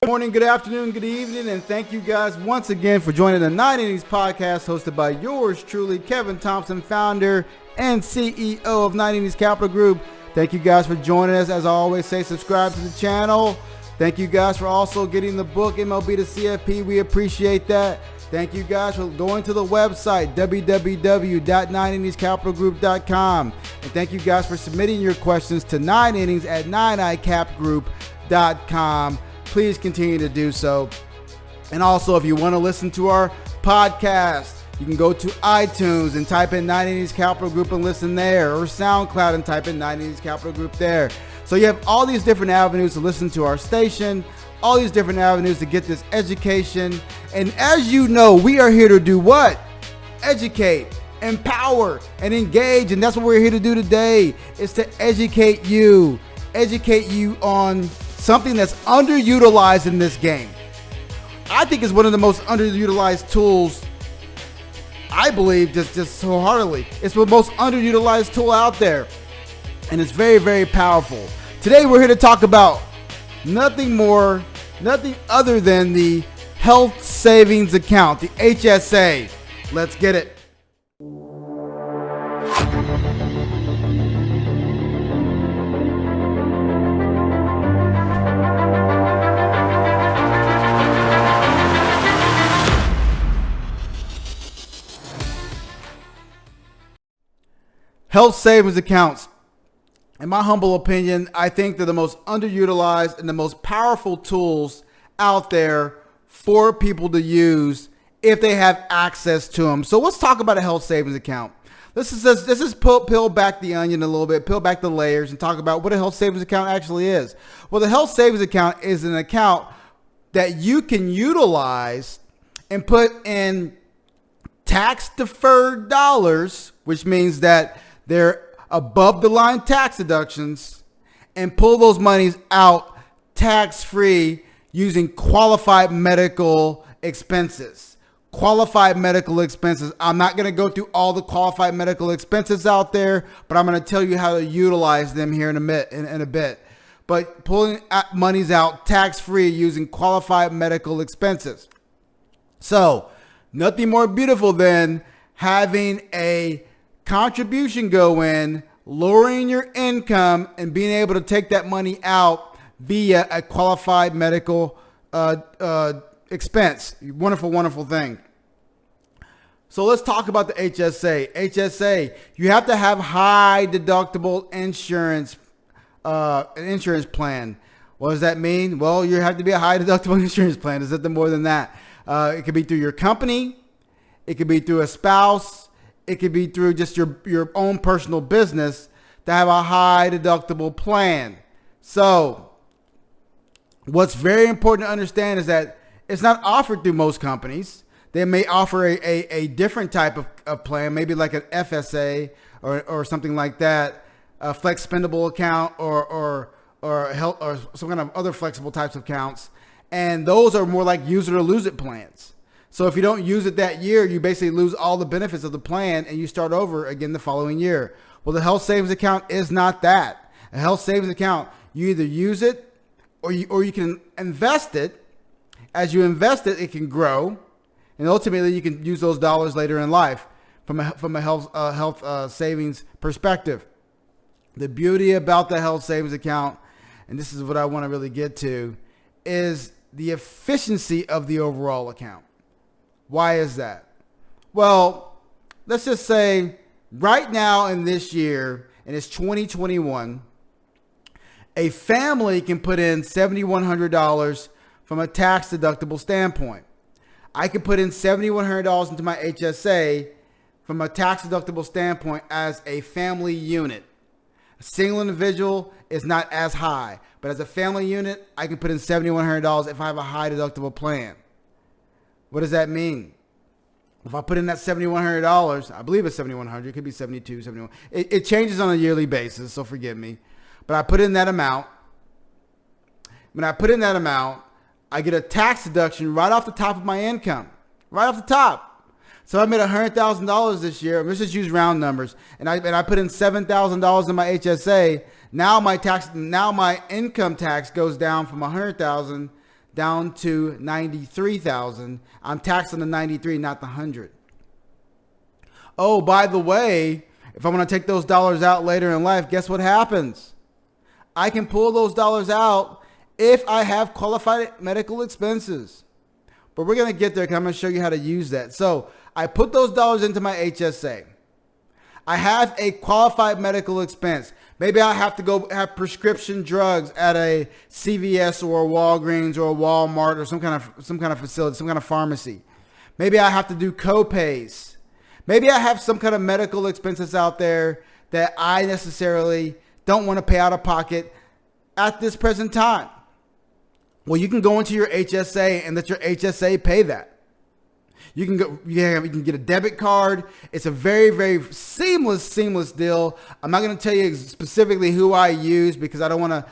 Good morning, good afternoon, good evening, and thank you guys once again for joining the 9 Innings podcast hosted by yours truly, Kevin Thompson, founder and CEO of 9 Innings Capital Group. Thank you guys for joining us. As I always say, subscribe to the channel. Thank you guys for also getting the book MLB to CFP. We appreciate that. Thank you guys for going to the website, www.9inningscapitalgroup.com. And thank you guys for submitting your questions to 9innings at 9icapgroup.com. Please continue to do so. And also, if you want to listen to our podcast, you can go to iTunes and type in 9 Innings Capital Group and listen there, or SoundCloud and type in 9 Innings Capital Group there. So you have all these different avenues to listen to our station, all these different avenues to get this education. And as you know, we are here to do what? Educate, empower, and engage. And that's what we're here to do today, is to educate you on something that's underutilized in this game. I think it's one of the most underutilized tools, I believe, just so heartily. It's the most underutilized tool out there. And it's very, very powerful. Today we're here to talk about nothing other than the health savings account, the HSA. Let's get it. Health savings accounts, in my humble opinion, I think they're the most underutilized and the most powerful tools out there for people to use if they have access to them. So let's talk about a health savings account. Let's just peel back the onion a little bit, peel back the layers, and talk about what a health savings account actually is. Well, the health savings account is an account that you can utilize and put in tax-deferred dollars, which means that they're above the line tax deductions, and pull those monies out tax-free using qualified medical expenses. Qualified medical expenses. I'm not going to go through all the qualified medical expenses out there, but I'm going to tell you how to utilize them here in a bit. But pulling monies out tax-free using qualified medical expenses. So, nothing more beautiful than having a contribution go in, lowering your income, and being able to take that money out via a qualified medical expense. Wonderful, wonderful thing. So let's talk about the HSA. HSA, you have to have high deductible insurance, an insurance plan. What does that mean? Well, you have to be a high deductible insurance plan. There's nothing more than that. It could be through your company. It could be through a spouse. It could be through just your own personal business to have a high deductible plan. So what's very important to understand is that it's not offered through most companies. They may offer a different type of plan, maybe like an FSA or something like that, a flex spendable account or health or some kind of other flexible types of accounts. And those are more like use it or lose it plans. So if you don't use it that year, you basically lose all the benefits of the plan and you start over again the following year. Well, the health savings account is not that. A health savings account, you either use it or you can invest it. As you invest it, it can grow, and ultimately you can use those dollars later in life from a health savings perspective. The beauty about the health savings account, and this is what I want to really get to, is the efficiency of the overall account. Why is that? Well, let's just say right now in this year, and it's 2021, a family can put in $7,100 from a tax deductible standpoint. I can put in $7,100 into my HSA from a tax deductible standpoint as a family unit. A single individual is not as high, but as a family unit, I can put in $7,100 if I have a high deductible plan. What does that mean? If I put in that $7,100, I believe it's $7,100, it could be $7,200, $7,100. It changes on a yearly basis, so forgive me. But I put in that amount. When I put in that amount, I get a tax deduction right off the top of my income, right off the top. So I made $100,000 this year. Let's just use round numbers. And I put in $7,000 in my HSA. Now my income tax goes down from $100,000 down to 93,000. I'm taxed on the 93, not the 100. Oh, by the way, if I'm going to take those dollars out later in life, guess what happens? I can pull those dollars out if I have qualified medical expenses. But we're going to get there because I'm going to show you how to use that. So I put those dollars into my HSA. I have a qualified medical expense. Maybe I have to go have prescription drugs at a CVS or a Walgreens or a Walmart or some kind of facility, some kind of pharmacy. Maybe I have to do co-pays. Maybe I have some kind of medical expenses out there that I necessarily don't want to pay out of pocket at this present time. Well, you can go into your HSA and let your HSA pay that. You can go. You can get a debit card. It's a very, very seamless deal. I'm not going to tell you specifically who I use because I don't want to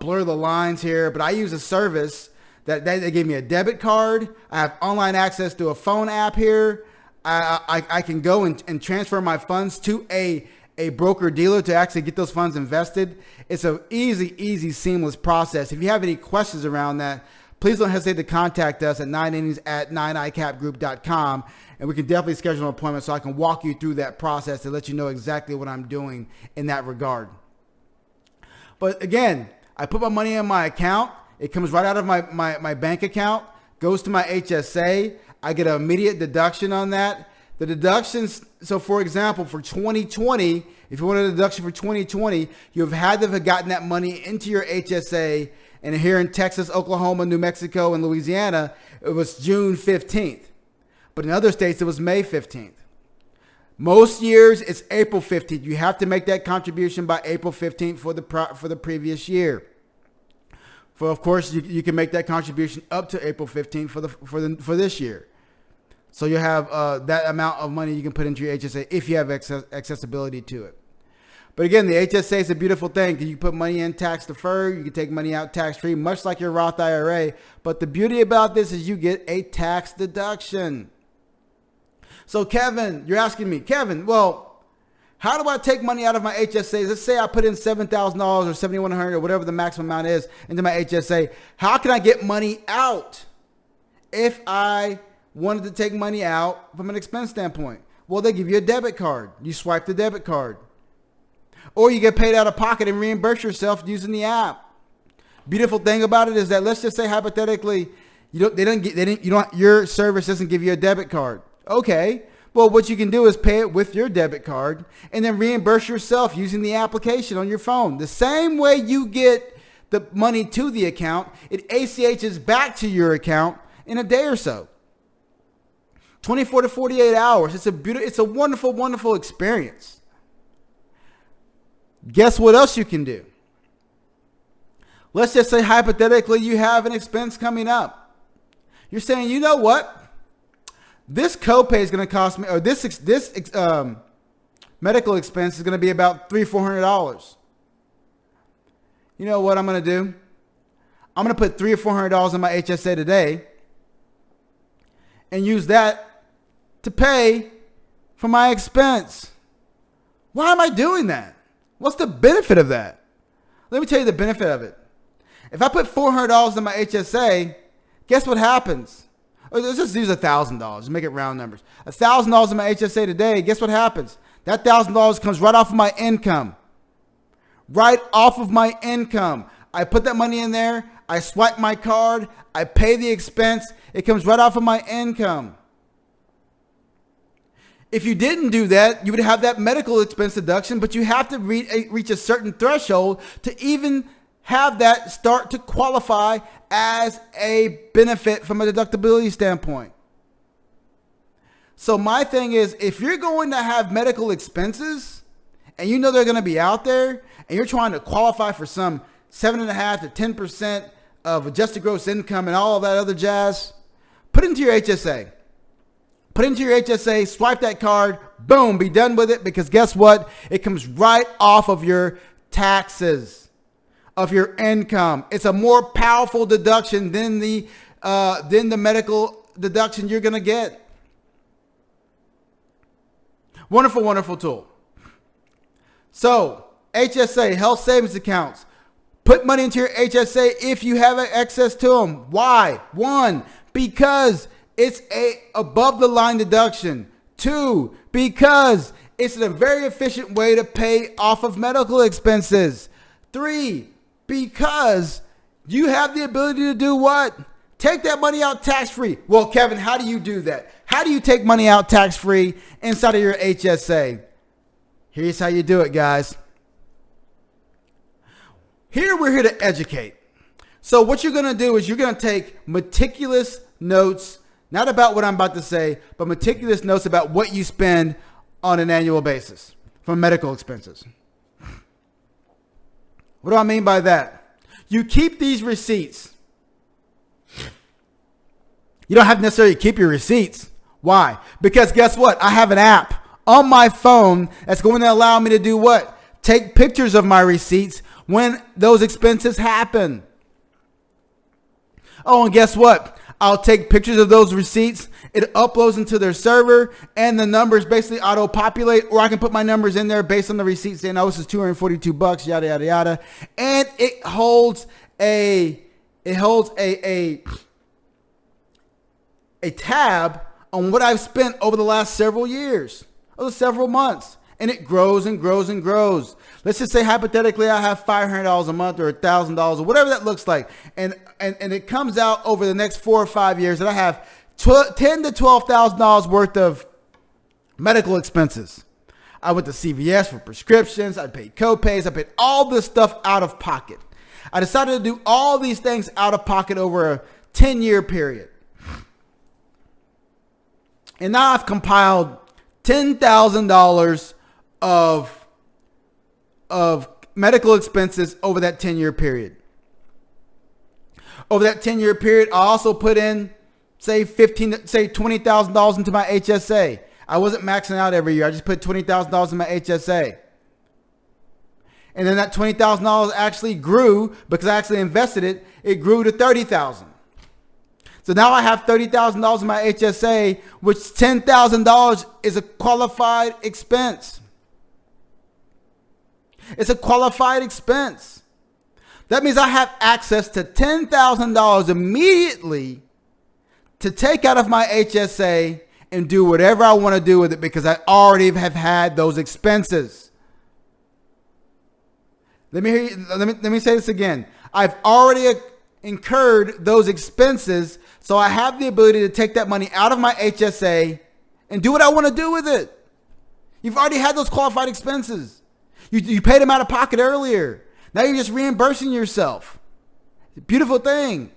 blur the lines here. But I use a service that they gave me a debit card. I have online access to a phone app here. I can go and transfer my funds to a broker dealer to actually get those funds invested. It's an easy, seamless process. If you have any questions around that, please don't hesitate to contact us at 9innings@9icapgroup.com, and we can definitely schedule an appointment so I can walk you through that process to let you know exactly what I'm doing in that regard. But again, I put my money in my account. It comes right out of my bank account, goes to my HSA. I get an immediate deduction on that. The deductions, so for example, for 2020, if you want a deduction for 2020, you've had to have gotten that money into your HSA. And here in Texas, Oklahoma, New Mexico, and Louisiana, it was June 15th. But in other states, it was May 15th. Most years, it's April 15th. You have to make that contribution by April 15th for the previous year. Of course, you can make that contribution up to April 15th for this year. So you have that amount of money you can put into your HSA if you have accessibility to it. But again, the HSA is a beautiful thing. You can put money in tax deferred. You can take money out tax free, much like your Roth IRA. But the beauty about this is you get a tax deduction. So Kevin, you're asking me, Kevin, well, how do I take money out of my HSA? Let's say I put in $7,000 or $7,100 or whatever the maximum amount is into my HSA. How can I get money out if I wanted to take money out from an expense standpoint? Well, they give you a debit card. You swipe the debit card. Or you get paid out of pocket and reimburse yourself using the app. Beautiful thing about it is that, let's just say hypothetically, your service doesn't give you a debit card. Okay. Well, what you can do is pay it with your debit card and then reimburse yourself using the application on your phone. The same way you get the money to the account, it ACHs back to your account in a day or so. 24 to 48 hours. It's a wonderful, wonderful experience. Guess what else you can do? Let's just say hypothetically you have an expense coming up. You're saying, you know what? This copay is going to cost me, or this medical expense is going to be about $300-400. You know what I'm going to do? I'm going to put $300 or $400 in my HSA today and use that to pay for my expense. Why am I doing that? What's the benefit of that? Let me tell you the benefit of it. If I put $400 in my HSA, guess what happens? Let's just use $1,000 to make it round numbers. $1,000 in my HSA today, guess what happens? That $1,000 comes right off of my income. Right off of my income. I put that money in there. I swipe my card. I pay the expense. It comes right off of my income. If you didn't do that, you would have that medical expense deduction, but you have to reach a certain threshold to even have that start to qualify as a benefit from a deductibility standpoint. So my thing is, if you're going to have medical expenses and you know they're going to be out there and you're trying to qualify for some 7.5% to 10% of adjusted gross income and all of that other jazz, put it into your HSA. Put it into your HSA, swipe that card, boom, be done with it, because guess what? It comes right off of your taxes, of your income. It's a more powerful deduction than the medical deduction you're going to get. Wonderful, wonderful tool. So, HSA, health savings accounts. Put money into your HSA if you have access to them. Why? One, because it's above the line deduction. Two, because it's a very efficient way to pay off of medical expenses. Three, because you have the ability to do what? Take that money out tax-free. Well, Kevin, how do you do that? How do you take money out tax-free inside of your HSA? Here's how you do it, guys. We're here to educate. So what you're going to do is you're going to take meticulous notes, not about what I'm about to say, but meticulous notes about what you spend on an annual basis for medical expenses. What do I mean by that? You keep these receipts. You don't have to necessarily keep your receipts. Why? Because guess what? I have an app on my phone that's going to allow me to do what? Take pictures of my receipts when those expenses happen. Oh, and guess what? I'll take pictures of those receipts. It uploads into their server and the numbers basically auto-populate, or I can put my numbers in there based on the receipts saying, oh, this is $242, yada, yada, yada. And it holds a tab on what I've spent over the last several years, or several months. And it grows and grows and grows. Let's just say hypothetically I have $500 a month or $1,000 or whatever that looks like. And it comes out over the next 4 or 5 years that I have $10,000 to $12,000 worth of medical expenses. I went to CVS for prescriptions. I paid co-pays. I paid all this stuff out of pocket. I decided to do all these things out of pocket over a 10-year period. And now I've compiled $10,000 of medical expenses over that 10-year period. Over that 10-year period, I also put in, say $20,000 into my HSA. I wasn't maxing out every year. I just put $20,000 in my HSA. And then that $20,000 actually grew because I actually invested it. It grew to $30,000. So now I have $30,000 in my HSA, which $10,000 is a qualified expense. It's a qualified expense. That means I have access to $10,000 immediately to take out of my HSA and do whatever I want to do with it because I already have had those expenses. Let me say this again. I've already incurred those expenses, so I have the ability to take that money out of my HSA and do what I want to do with it. You've already had those qualified expenses. You paid them out of pocket earlier. Now you're just reimbursing yourself. It's a beautiful thing.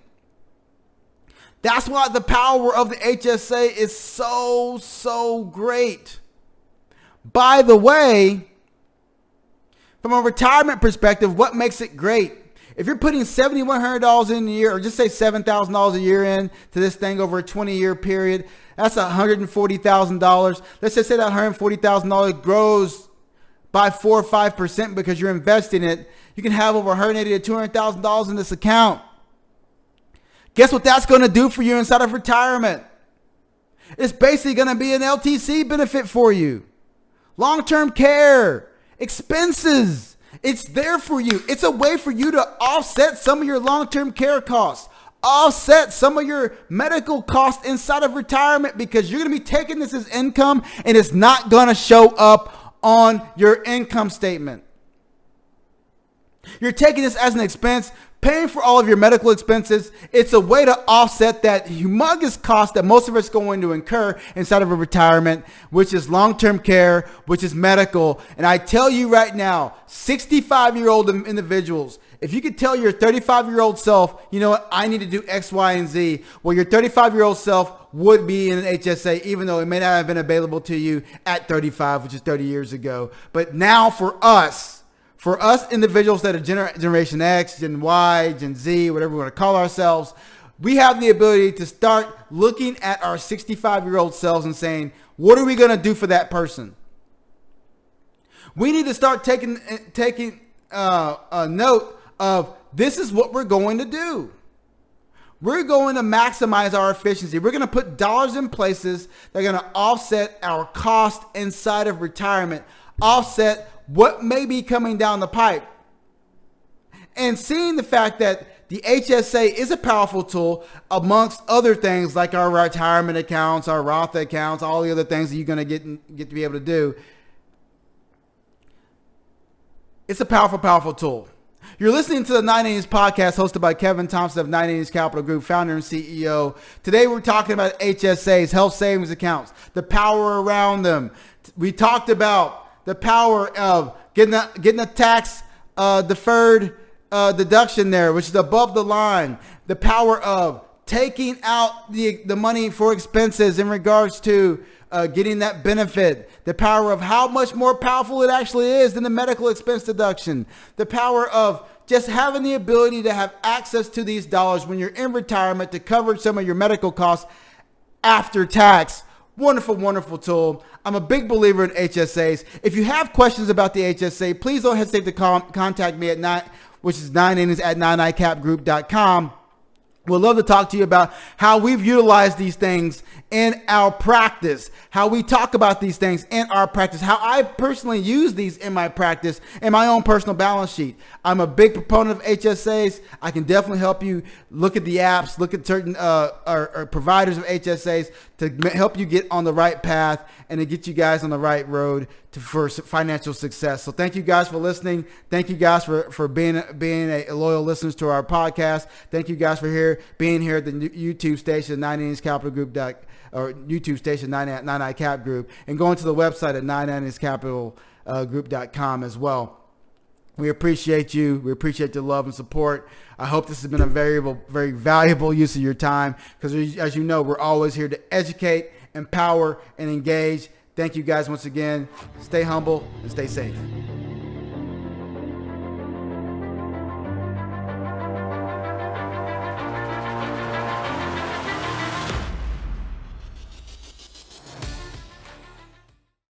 That's why the power of the HSA is so great. By the way, from a retirement perspective, what makes it great? If you're putting $7,100 in a year, or just say $7,000 a year in to this thing over a 20-year period, that's $140,000. Let's just say that $140,000 grows by 4 or 5% because you're investing it. You can have over $180,000 to $200,000 in this account. Guess what that's going to do for you inside of retirement? It's basically going to be an LTC benefit for you. Long-term care, expenses. It's there for you. It's a way for you to offset some of your long-term care costs, offset some of your medical costs inside of retirement because you're going to be taking this as income and it's not going to show up on your income statement. You're taking this as an expense, paying for all of your medical expenses. It's a way to offset that humongous cost that most of us are going to incur inside of a retirement, which is long-term care, which is medical. And I tell you right now, 65-year-old individuals, if you could tell your 35-year-old self, you know what, I need to do X, Y, and Z. Well, your 35-year-old self would be in an HSA, even though it may not have been available to you at 35, which is 30 years ago. But now for us individuals that are Generation X, Gen Y, Gen Z, whatever we want to call ourselves, we have the ability to start looking at our 65-year-old selves and saying, what are we going to do for that person? We need to start taking a note of this is what we're going to do. We're going to maximize our efficiency. We're going to put dollars in places that are going to offset our cost inside of retirement, offset what may be coming down the pipe. and seeing the fact that the HSA is a powerful tool amongst other things like our retirement accounts, our Roth accounts, all the other things that you're going to get to be able to do. It's a powerful, powerful tool. You're listening to the 9 Innings podcast hosted by Kevin Thompson of 9 Innings Capital Group, founder and CEO. Today we're talking about HSAs, health savings accounts, the power around them. We talked about the power of getting a tax deferred deduction there, which is above the line. The power of taking out the money for expenses in regards to getting that benefit. The power of how much more powerful it actually is than the medical expense deduction. The power of just having the ability to have access to these dollars when you're in retirement to cover some of your medical costs after tax. Wonderful, wonderful tool. I'm a big believer in HSAs. If you have questions about the HSA, please don't hesitate to contact me at 9innings@9icapgroup.com. We'd love to talk to you about how we've utilized these things in our practice, how we talk about these things in our practice, how I personally use these in my practice and my own personal balance sheet. I'm a big proponent of HSAs. I can definitely help you look at the apps, look at certain or providers of HSAs to help you get on the right path and to get you guys on the right road for financial success. So thank you guys for listening. Thank you guys for being a loyal listeners to our podcast. Thank you guys for being here at the YouTube station, 9 Innings Capital Group, or YouTube station 9i Cap Group, and going to the website at 9inningscapitalgroup.com as well. We appreciate you. We appreciate your love and support. I hope this has been a very valuable use of your time because, as you know, we're always here to educate, empower, and engage. Thank you guys once again. Stay humble and stay safe.